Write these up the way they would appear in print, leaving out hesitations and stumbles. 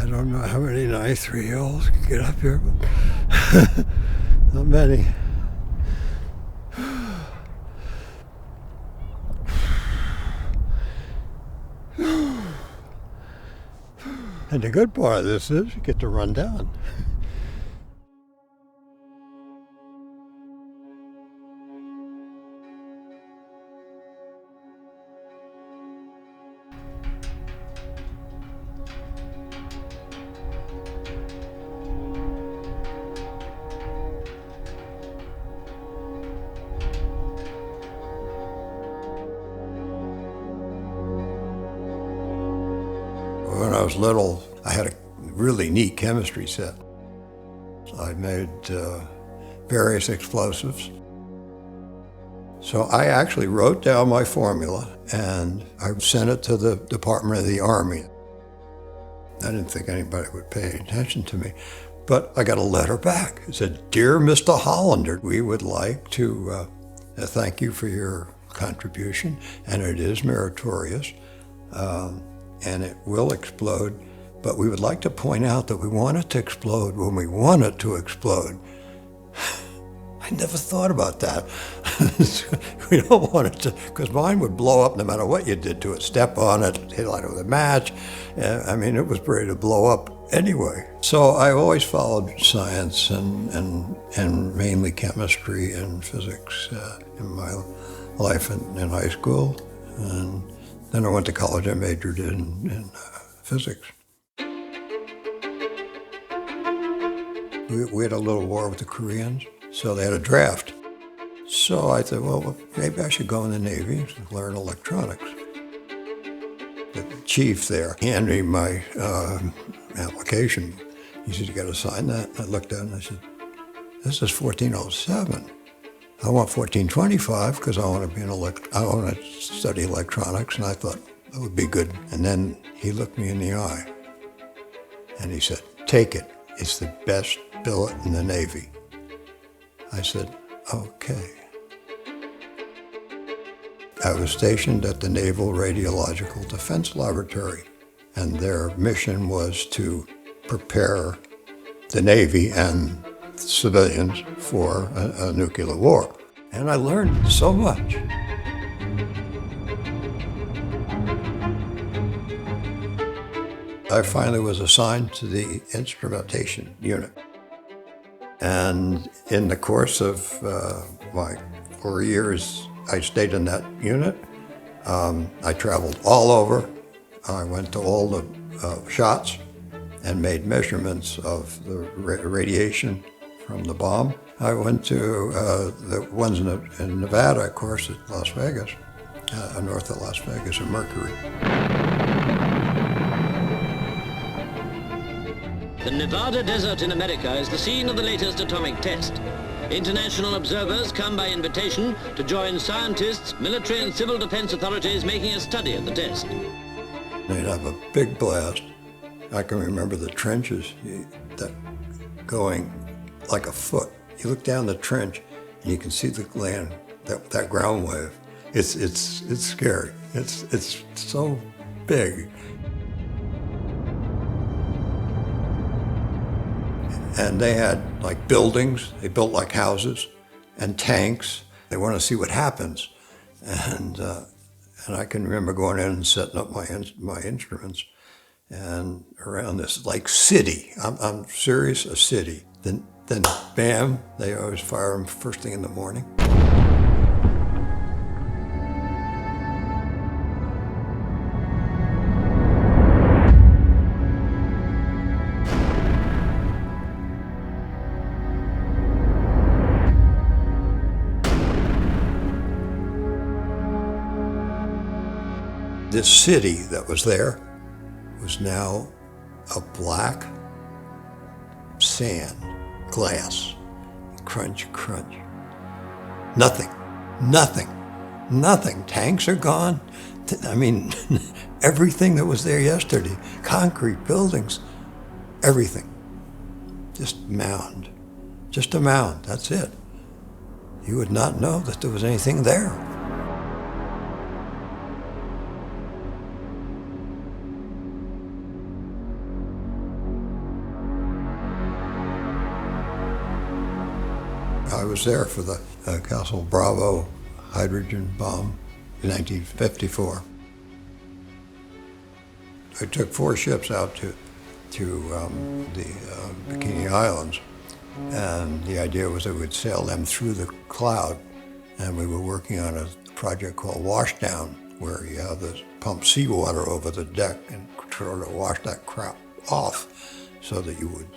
I don't know how many 93-year-olds can get up here, but not many. And the good part of this is you get to run down. When I was little, I had a really neat chemistry set. I made various explosives. So I actually wrote down my formula and I sent it to the Department of the Army. I didn't think anybody would pay attention to me, but I got a letter back. It said, "Dear Mr. Hollander, we would like to thank you for your contribution, and it is meritorious. And it will explode, but we would like to point out that we want it to explode when we want it to explode." I never thought about that. We don't want it to, because mine would blow up no matter what you did to it. Step on it, hit it with a match. I mean, it was ready to blow up anyway. So I always followed science and mainly chemistry and physics in my life in high school. And then I went to college. I majored in physics. We had a little war with the Koreans, so they had a draft. So I thought, well, maybe I should go in the Navy and learn electronics. The chief there handed me my application. He said, "You got to sign that." I looked at it and I said, "This is 1407. I want 1425 because I want to study electronics." And I thought that would be good. And then he looked me in the eye and he said, "Take it. It's the best billet in the Navy." I said, "Okay." I was stationed at the Naval Radiological Defense Laboratory, and their mission was to prepare the Navy and civilians for a nuclear war. And I learned so much. I finally was assigned to the instrumentation unit. And in the course of my 4 years I stayed in that unit, I traveled all over. I went to all the shots and made measurements of the radiation from the bomb. I went to the ones in Nevada, of course, at Las Vegas, north of Las Vegas, in Mercury. The Nevada desert in America is the scene of the latest atomic test. International observers come by invitation to join scientists, military and civil defense authorities making a study of the test. They'd have a big blast. I can remember the trenches that going like a foot. You look down the trench and you can see the land, that ground wave. It's scary. It's so big. And they had like buildings, they built like houses and tanks. They want to see what happens. And I can remember going in and setting up my instruments and around this like city. I'm serious, a city. Then bam, they always fire them first thing in the morning. This city that was there was now a black sand, glass, crunch, crunch. Nothing. Tanks are gone. I mean, everything that was there yesterday, concrete, buildings, everything. Just a mound, that's it. You would not know that there was anything there. I was there for the Castle Bravo hydrogen bomb in 1954. I took 4 ships out to the Bikini Islands, and the idea was that we'd sail them through the cloud, and we were working on a project called washdown, where you have this pump seawater over the deck and sort of wash that crap off so that you would,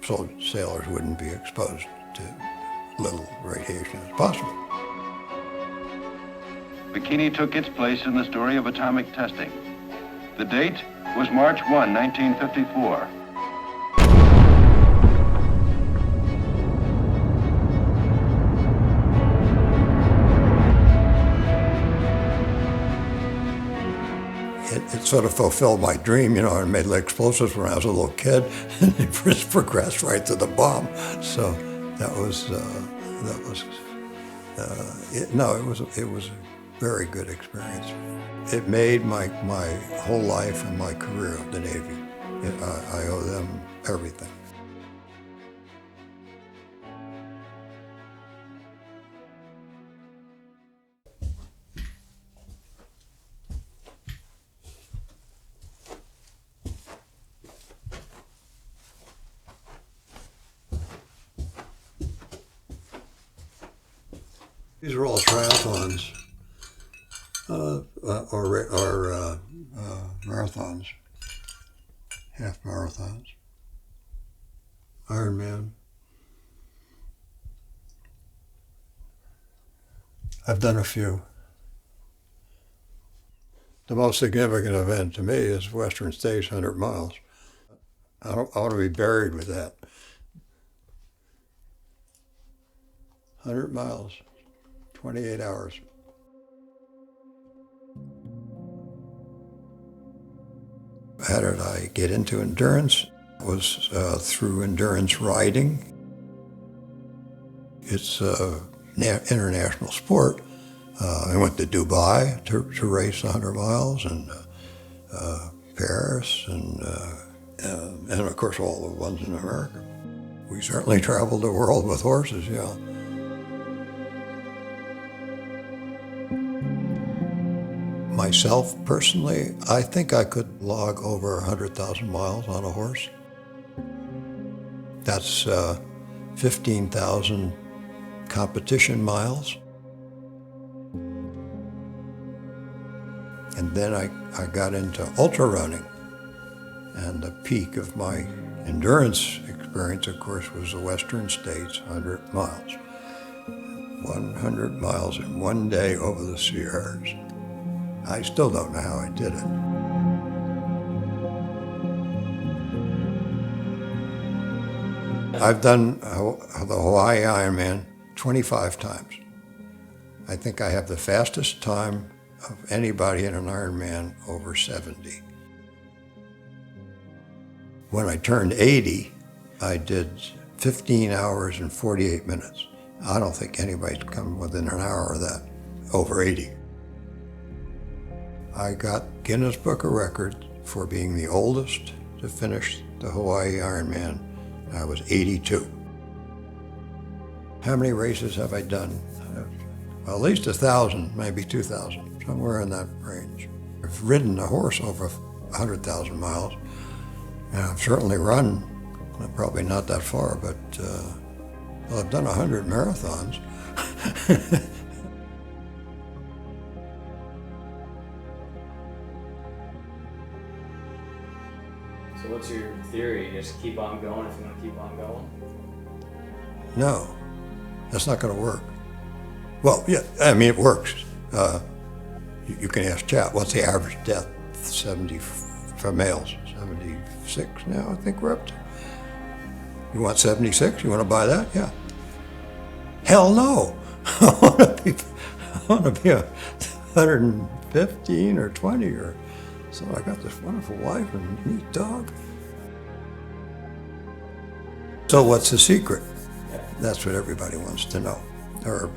so sailors wouldn't be exposed to little radiation as possible. Bikini took its place in the story of atomic testing. The date was March 1, 1954. It sort of fulfilled my dream, you know. I made explosives when I was a little kid, and it just progressed right to the bomb. So it was a very good experience. It made my whole life and my career of the Navy. I owe them everything. These are all triathlons, or marathons, half marathons, Ironman. I've done a few. The most significant event to me is Western States 100 miles. I want to be buried with that. 100 miles. 28 hours. How did I get into endurance? It was through endurance riding. It's an international sport. I went to Dubai to race 100 miles, and Paris, and of course all the ones in America. We certainly traveled the world with horses, yeah. Myself, personally, I think I could log over 100,000 miles on a horse. That's 15,000 competition miles. And then I got into ultra running. And the peak of my endurance experience, of course, was the Western States 100 miles. 100 miles in one day over the Sierras. I still don't know how I did it. I've done the Hawaii Ironman 25 times. I think I have the fastest time of anybody in an Ironman over 70. When I turned 80, I did 15 hours and 48 minutes. I don't think anybody's come within an hour of that, over 80. I got Guinness Book of Records for being the oldest to finish the Hawaii Ironman. I was 82. How many races have I done? Well, at least 1,000, maybe 2,000, somewhere in that range. I've ridden a horse over 100,000 miles, and I've certainly run, probably not that far, but well, I've done 100 marathons. So what's your theory? You just keep on going if you want to keep on going? No, that's not going to work. Well, yeah, I mean, it works. You can ask Chat, what's the average death? 70 for males, 76 now, I think we're up to. You want 76? You want to buy that? Yeah. Hell no. I want to be 115 or 20 or so. I got this wonderful wife and neat dog. So what's the secret? That's what everybody wants to know, or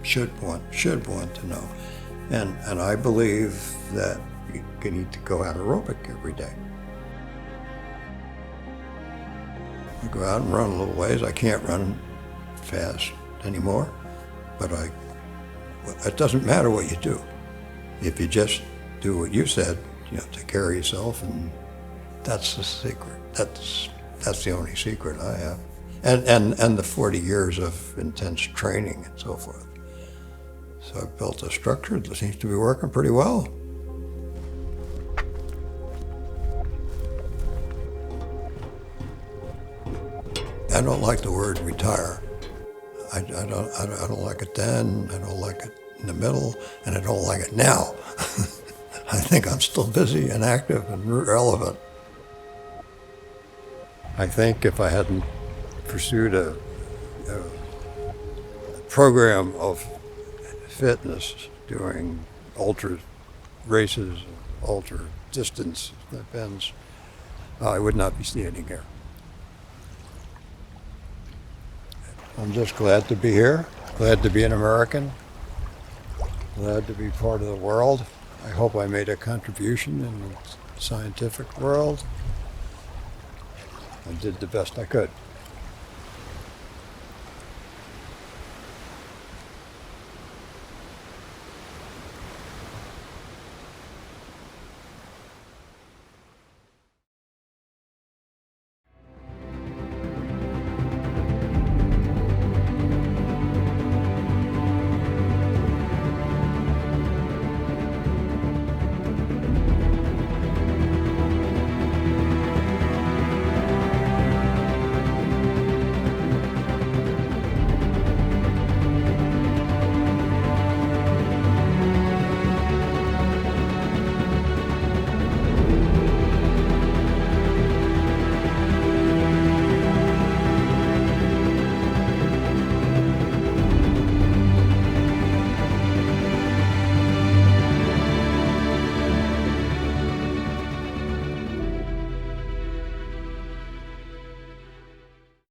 should want to know. And I believe that you need to go out aerobic every day. I go out and run a little ways. I can't run fast anymore, but it doesn't matter what you do. If you just do what you said, take care of yourself, and that's the secret. That's the only secret I have. And the 40 years of intense training and so forth. So I've built a structure that seems to be working pretty well. I don't like the word retire. I don't like it then, I don't like it in the middle, and I don't like it now. I think I'm still busy and active and relevant. I think if I hadn't pursued a program of fitness, doing ultra races, ultra distance events, I would not be standing here. I'm just glad to be here, glad to be an American, glad to be part of the world. I hope I made a contribution in the scientific world. I did the best I could.